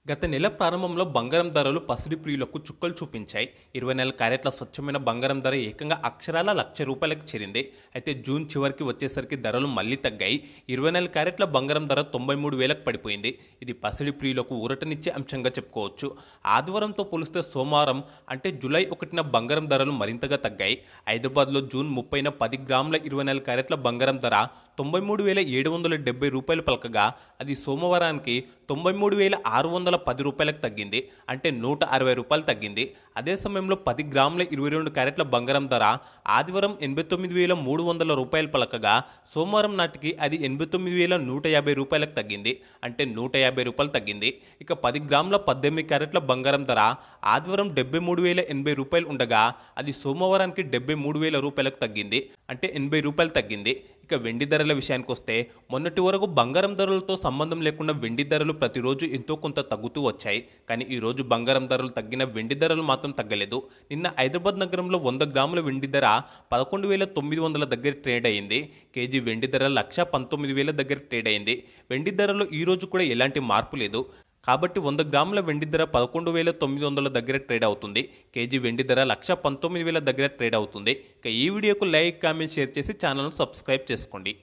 గత నెల ప్రారంభంలో బంగారం ధరలు పసిడి ప్రియులకు చుక్కలు చూపించాయి. 24 క్యారెట్ల స్వచ్ఛమైన బంగారం ధర ఏకంగా అక్షరాల ₹1,00,000 చేరింది. అయితే జూన్ చివరికి వచ్చేసరికి ధరలు మళ్లీ తగ్గాయి. 24 క్యారెట్ల బంగారం ధర 93,000కు పడిపోయింది. ఇది పసిడి ప్రియులకు ఊరటనిచ్చే అంశంగా చెప్పుకోవచ్చు. ఆదివారంతో పోలిస్తే సోమవారం అంటే జూలై 1న బంగారం ధరలు మరింతగా తగ్గాయి. హైదరాబాద్లో జూన్ 30న 10 గ్రాముల 24 క్యారెట్ల బంగారం ధర ₹93,770 పలకగా అది సోమవారానికి ₹93,610 తగ్గింది. అంటే ₹160 తగ్గింది. అదే సమయంలో 10 గ్రాముల 22 క్యారెట్ల బంగారం ధర ఆదివారం ₹89,300 పలకగా సోమవారం నాటికి అది ₹89,150 తగ్గింది. అంటే ₹150 తగ్గింది. ఇక 10 గ్రాముల 18 క్యారెట్ల బంగారం ధర ఆదివారం ₹73,080 ఉండగా అది సోమవారానికి ₹73,000 తగ్గింది. అంటే ₹80 తగ్గింది. ఇక వెండి ధరల విషయానికి వస్తే మొన్నటి వరకు బంగారం ధరలతో సంబంధం లేకుండా వెండి ధరలు ప్రతిరోజు ఎంతో కొంత తగ్గుతూ వచ్చాయి. కానీ ఈ రోజు బంగారం ధరలు తగ్గిన వెండి ధరలు మాత్రం తగ్గలేదు. నిన్న హైదరాబాద్ నగరంలో 100 గ్రాముల వెండి ధర 11,900 దగ్గర ట్రేడ్ అయింది. కేజీ వెండి ధర 1,19,000 దగ్గర ట్రేడ్ అయింది. వెండి ధరలో ఈ రోజు కూడా ఎలాంటి మార్పు లేదు. కాబట్టి 100 గ్రాముల వెండి ధర 11,900 దగ్గర ట్రేడ్ అవుతుంది. కేజీ వెండి ధర 1,19,000 దగ్గర ట్రేడ్ అవుతుంది. ఇక ఈ వీడియోకు లైక్, కామెంట్, షేర్ చేసి ఛానల్ను సబ్స్క్రైబ్ చేసుకోండి.